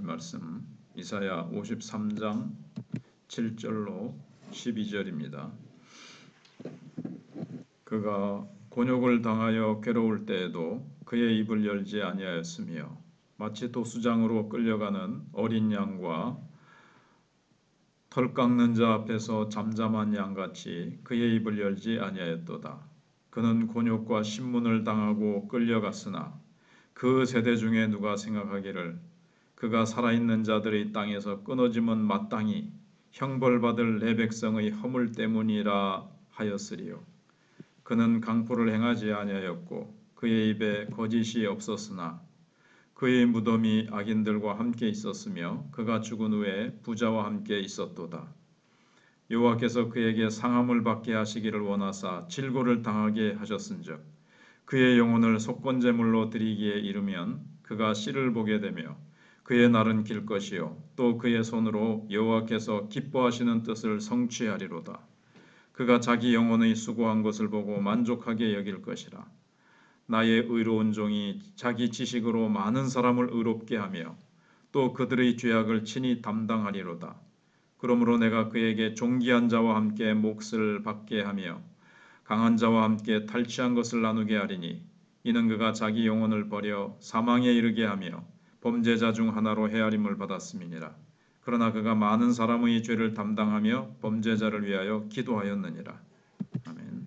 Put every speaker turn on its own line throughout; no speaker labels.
하나님 말씀 이사야 53장 7절로 12절입니다. 그가 곤욕을 당하여 괴로울 때에도 그의 입을 열지 아니하였으며 마치 도수장으로 끌려가는 어린 양과 털 깎는 자 앞에서 잠잠한 양같이 그의 입을 열지 아니하였도다. 그는 곤욕과 신문을 당하고 끌려갔으나 그 세대 중에 누가 생각하기를 그가 살아있는 자들의 땅에서 끊어짐은 마땅히 형벌받을 내 백성의 허물 때문이라 하였으리요. 그는 강포를 행하지 아니하였고 그의 입에 거짓이 없었으나 그의 무덤이 악인들과 함께 있었으며 그가 죽은 후에 부자와 함께 있었도다. 여호와께서 그에게 상함을 받게 하시기를 원하사 질고를 당하게 하셨은즉 그의 영혼을 속건제물로 드리기에 이르면 그가 씨를 보게 되며 그의 날은 길 것이요 또 그의 손으로 여호와께서 기뻐하시는 뜻을 성취하리로다. 그가 자기 영혼의 수고한 것을 보고 만족하게 여길 것이라. 나의 의로운 종이 자기 지식으로 많은 사람을 의롭게 하며 또 그들의 죄악을 친히 담당하리로다. 그러므로 내가 그에게 존귀한 자와 함께 몫을 받게 하며 강한 자와 함께 탈취한 것을 나누게 하리니 이는 그가 자기 영혼을 버려 사망에 이르게 하며 범죄자 중 하나로 헤아림을 받았음이니라. 그러나 그가 많은 사람의 죄를 담당하며 범죄자를 위하여 기도하였느니라. 아멘.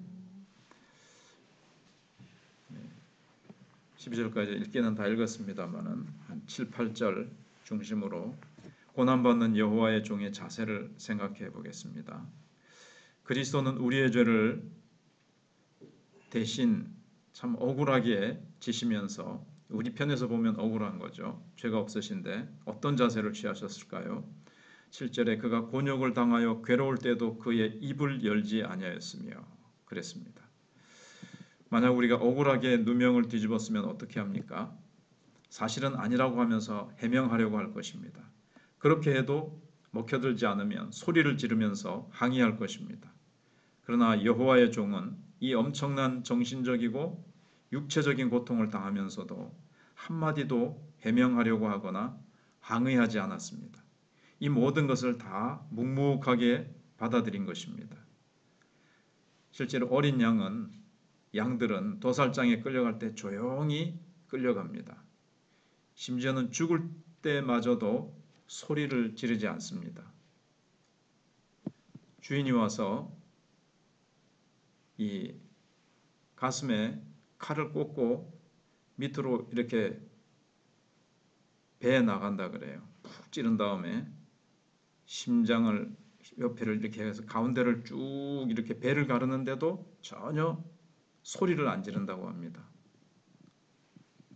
12절까지 읽기는 다 읽었습니다만은 한 7, 8절 중심으로 고난받는 여호와의 종의 자세를 생각해 보겠습니다. 그리스도는 우리의 죄를 대신 참 억울하게 지시면서 우리 편에서 보면 억울한 거죠. 죄가 없으신데 어떤 자세를 취하셨을까요? 7절에 그가 곤욕을 당하여 괴로울 때도 그의 입을 열지 아니하였으며 그랬습니다. 만약 우리가 억울하게 누명을 뒤집었으면 어떻게 합니까? 사실은 아니라고 하면서 해명하려고 할 것입니다. 그렇게 해도 먹혀들지 않으면 소리를 지르면서 항의할 것입니다. 그러나 여호와의 종은 이 엄청난 정신적이고 육체적인 고통을 당하면서도 한마디도 해명하려고 하거나 항의하지 않았습니다. 이 모든 것을 다 묵묵하게 받아들인 것입니다. 실제로 어린 양들은 도살장에 끌려갈 때 조용히 끌려갑니다. 심지어는 죽을 때마저도 소리를 지르지 않습니다. 주인이 와서 이 가슴에 칼을 꽂고 밑으로 이렇게 배에 나간다 그래요. 푹 찌른 다음에 심장을 옆에를 이렇게 해서 가운데를 쭉 이렇게 배를 가르는데도 전혀 소리를 안 지른다고 합니다.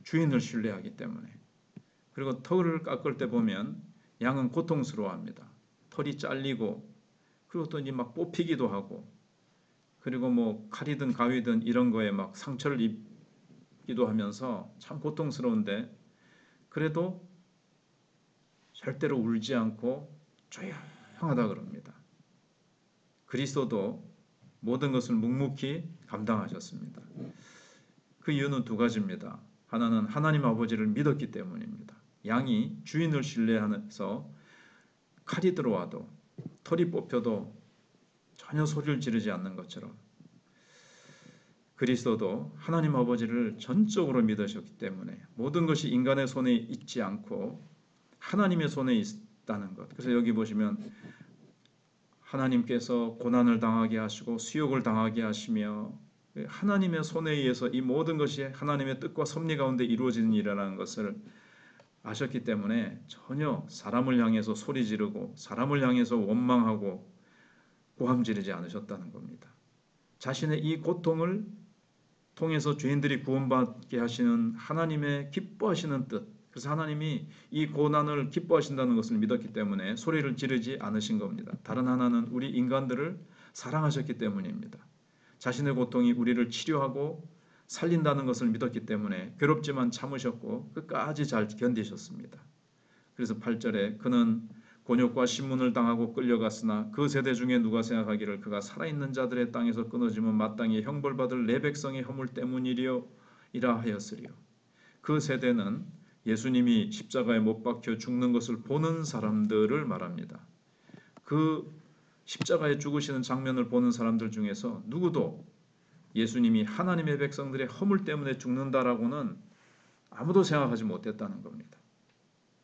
주인을 신뢰하기 때문에. 그리고 털을 깎을 때 보면 양은 고통스러워합니다. 털이 잘리고 그리고 또 이제 막 뽑히기도 하고 그리고 뭐 칼이든 가위든 이런 거에 막 상처를 입기도 하면서 참 고통스러운데 그래도 절대로 울지 않고 조용하다 그럽니다. 그리스도도 모든 것을 묵묵히 감당하셨습니다. 그 이유는 두 가지입니다. 하나는 하나님 아버지를 믿었기 때문입니다. 양이 주인을 신뢰하면서 칼이 들어와도 털이 뽑혀도 전혀 소리를 지르지 않는 것처럼 그리스도도 하나님 아버지를 전적으로 믿으셨기 때문에 모든 것이 인간의 손에 있지 않고 하나님의 손에 있다는 것. 그래서 여기 보시면 하나님께서 고난을 당하게 하시고 수욕을 당하게 하시며 하나님의 손에 의해서 이 모든 것이 하나님의 뜻과 섭리 가운데 이루어지는 일이라는 것을 아셨기 때문에 전혀 사람을 향해서 소리 지르고 사람을 향해서 원망하고 고함 지르지 않으셨다는 겁니다. 자신의 이 고통을 통해서 죄인들이 구원받게 하시는 하나님의 기뻐하시는 뜻, 그래서 하나님이 이 고난을 기뻐하신다는 것을 믿었기 때문에 소리를 지르지 않으신 겁니다. 다른 하나는 우리 인간들을 사랑하셨기 때문입니다. 자신의 고통이 우리를 치료하고 살린다는 것을 믿었기 때문에 괴롭지만 참으셨고 끝까지 잘 견디셨습니다. 그래서 8절에 그는 곤욕과 신문을 당하고 끌려갔으나 그 세대 중에 누가 생각하기를 그가 살아있는 자들의 땅에서 끊어지면 마땅히 형벌받을 내 백성의 허물 때문이리라 하였으리요. 그 세대는 예수님이 십자가에 못 박혀 죽는 것을 보는 사람들을 말합니다. 그 십자가에 죽으시는 장면을 보는 사람들 중에서 누구도 예수님이 하나님의 백성들의 허물 때문에 죽는다라고는 아무도 생각하지 못했다는 겁니다.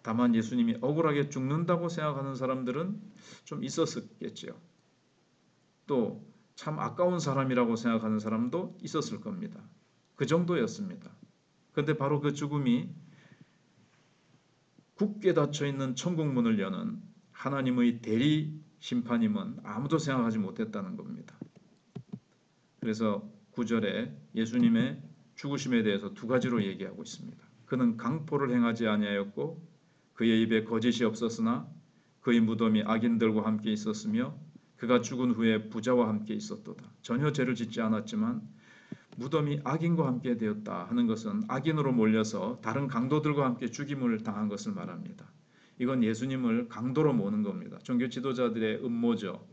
다만 예수님이 억울하게 죽는다고 생각하는 사람들은 좀 있었겠지요. 또 참 아까운 사람이라고 생각하는 사람도 있었을 겁니다. 그 정도였습니다. 그런데 바로 그 죽음이 굳게 닫혀있는 천국문을 여는 하나님의 대리 심판임은 아무도 생각하지 못했다는 겁니다. 그래서 9절에 예수님의 죽으심에 대해서 두 가지로 얘기하고 있습니다. 그는 강포를 행하지 아니하였고 그의 입에 거짓이 없었으나 그의 무덤이 악인들과 함께 있었으며 그가 죽은 후에 부자와 함께 있었도다. 전혀 죄를 짓지 않았지만 무덤이 악인과 함께 되었다 하는 것은 악인으로 몰려서 다른 강도들과 함께 죽임을 당한 것을 말합니다. 이건 예수님을 강도로 모는 겁니다. 종교 지도자들의 음모죠.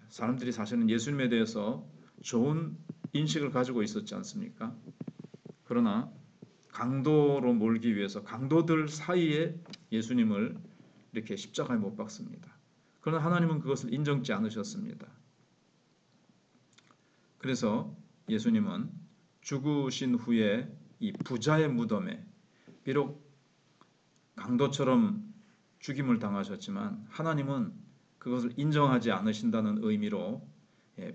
사람들이 사실은 예수님에 대해서 좋은 인식을 가지고 있었지 않습니까? 그러나 강도로 몰기 위해서 강도들 사이에 예수님을 이렇게 십자가에 못 박습니다. 그러나 하나님은 그것을 인정치 않으셨습니다. 그래서 예수님은 죽으신 후에 이 부자의 무덤에 비록 강도처럼 죽임을 당하셨지만 하나님은 그것을 인정하지 않으신다는 의미로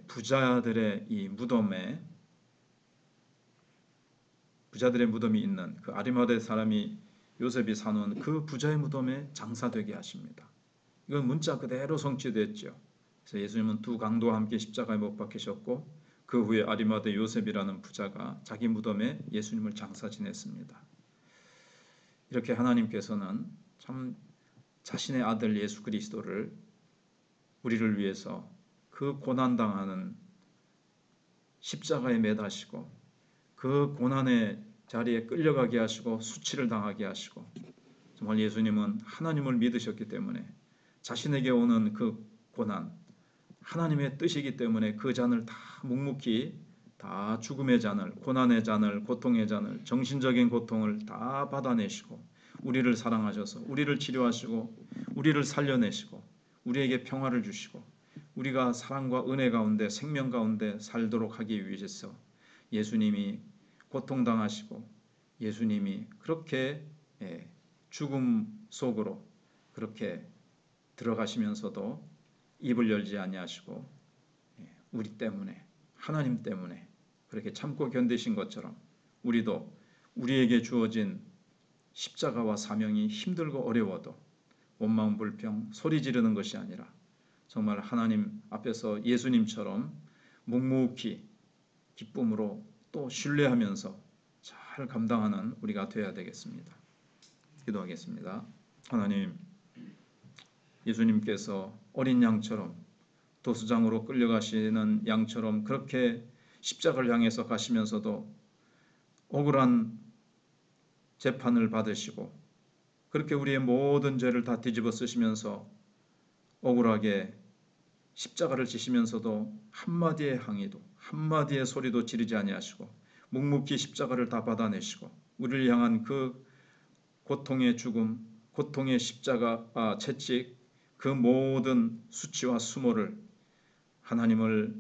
부자들의 무덤이 있는 그 아리마대 사람이 요셉이 사놓은 그 부자의 무덤에 장사되게 하십니다. 이건 문자 그대로 성취됐죠. 그래서 예수님은 두 강도와 함께 십자가에 못 박히셨고 그 후에 아리마대 요셉이라는 부자가 자기 무덤에 예수님을 장사 지냈습니다. 이렇게 하나님께서는 참 자신의 아들 예수 그리스도를 우리를 위해서 그 고난당하는 십자가에 매다시고 그 고난의 자리에 끌려가게 하시고 수치를 당하게 하시고 정말 예수님은 하나님을 믿으셨기 때문에 자신에게 오는 그 고난 하나님의 뜻이기 때문에 그 잔을 다 묵묵히 다 죽음의 잔을 고난의 잔을 고통의 잔을 정신적인 고통을 다 받아내시고 우리를 사랑하셔서 우리를 치료하시고 우리를 살려내시고 우리에게 평화를 주시고 우리가 사랑과 은혜 가운데 생명 가운데 살도록 하기 위해서 예수님이 고통당하시고 예수님이 그렇게 죽음 속으로 그렇게 들어가시면서도 입을 열지 아니하시고 우리 때문에 하나님 때문에 그렇게 참고 견디신 것처럼 우리도 우리에게 주어진 십자가와 사명이 힘들고 어려워도 원망 불평 소리 지르는 것이 아니라 정말 하나님 앞에서 예수님처럼 묵묵히 기쁨으로 또 신뢰하면서 잘 감당하는 우리가 되어야 되겠습니다. 기도하겠습니다. 하나님, 예수님께서 어린 양처럼 도수장으로 끌려가시는 양처럼 그렇게 십자가를 향해서 가시면서도 억울한 재판을 받으시고 그렇게 우리의 모든 죄를 다 뒤집어 쓰시면서 억울하게 십자가를 지시면서도 한마디의 항의도 한마디의 소리도 지르지 아니하시고 묵묵히 십자가를 다 받아내시고 우리를 향한 그 고통의 죽음, 고통의 십자가 채찍 그 모든 수치와 수모를 하나님을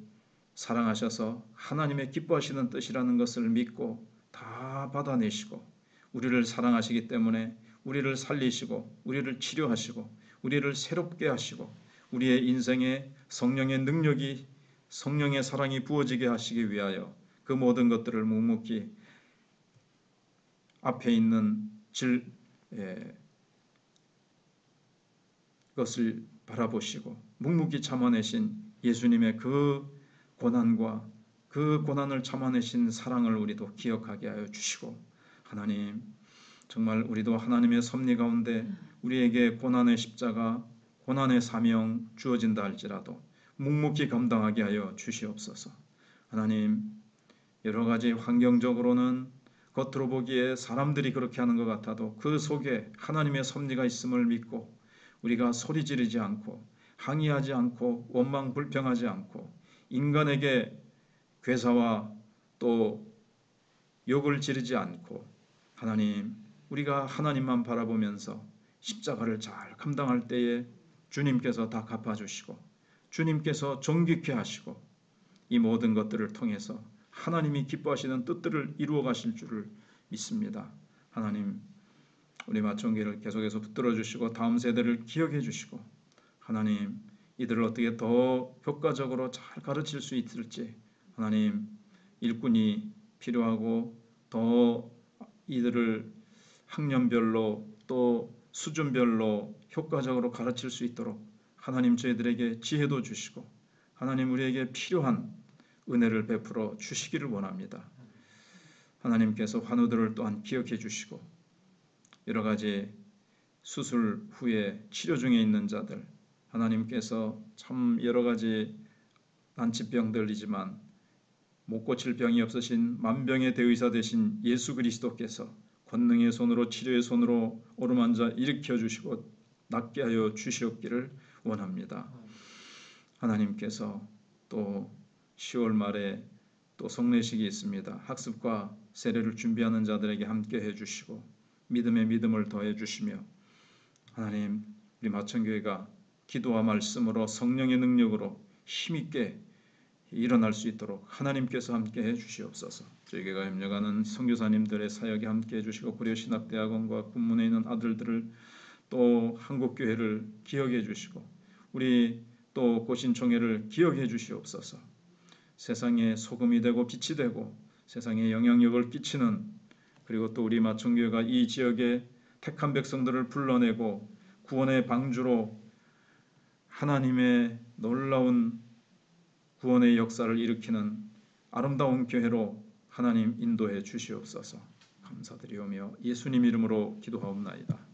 사랑하셔서 하나님의 기뻐하시는 뜻이라는 것을 믿고 다 받아내시고 우리를 사랑하시기 때문에 우리를 살리시고 우리를 치료하시고 우리를 새롭게 하시고 우리의 인생에 성령의 능력이 성령의 사랑이 부어지게 하시기 위하여 그 모든 것들을 묵묵히 앞에 있는 것을 바라보시고 묵묵히 참아내신 예수님의 그 고난과 그 고난을 참아내신 사랑을 우리도 기억하게 하여 주시고 하나님 정말 우리도 하나님의 섭리 가운데 우리에게 고난의 십자가 고난의 사명 주어진다 할지라도 묵묵히 감당하게 하여 주시옵소서. 하나님 여러 가지 환경적으로는 겉으로 보기에 사람들이 그렇게 하는 것 같아도 그 속에 하나님의 섭리가 있음을 믿고 우리가 소리 지르지 않고 항의하지 않고 원망 불평하지 않고 인간에게 괴사와 또 욕을 지르지 않고 하나님 우리가 하나님만 바라보면서 십자가를 잘 감당할 때에 주님께서 다 갚아주시고 주님께서 정직케 하시고 이 모든 것들을 통해서 하나님이 기뻐하시는 뜻들을 이루어 가실 줄을 믿습니다. 하나님, 우리 마천교회를 계속해서 붙들어 주시고 다음 세대를 기억해 주시고 하나님, 이들을 어떻게 더 효과적으로 잘 가르칠 수 있을지 하나님, 일꾼이 필요하고 더 이들을 학년별로 또 수준별로 효과적으로 가르칠 수 있도록 하나님 저희들에게 지혜도 주시고 하나님 우리에게 필요한 은혜를 베풀어 주시기를 원합니다. 하나님께서 환우들을 또한 기억해 주시고 여러 가지 수술 후에 치료 중에 있는 자들 하나님께서 참 여러 가지 난치병들이지만 못 고칠 병이 없으신 만병의 대의사 되신 예수 그리스도께서 권능의 손으로 치료의 손으로 오르만자 일으켜 주시고 낫게 하여 주시옵기를 원합니다. 하나님께서 또 10월 말에 또 성례식이 있습니다. 학습과 세례를 준비하는 자들에게 함께 해주시고 믿음에 믿음을 더해 주시며 하나님 우리 마천교회가 기도와 말씀으로 성령의 능력으로 힘있게 일어날 수 있도록 하나님께서 함께 해주시옵소서. 저희 교회가 협력하는 선교사님들의 사역에 함께 해주시고 고려신학대학원과 군문에 있는 아들들을 또 한국교회를 기억해 주시고 우리 또 고신총회를 기억해 주시옵소서. 세상에 소금이 되고 빛이 되고 세상에 영향력을 끼치는 그리고 또 우리 마천교회가 이 지역의 택한 백성들을 불러내고 구원의 방주로 하나님의 놀라운 구원의 역사를 일으키는 아름다운 교회로 하나님 인도해 주시옵소서. 감사드리오며 예수님 이름으로 기도하옵나이다.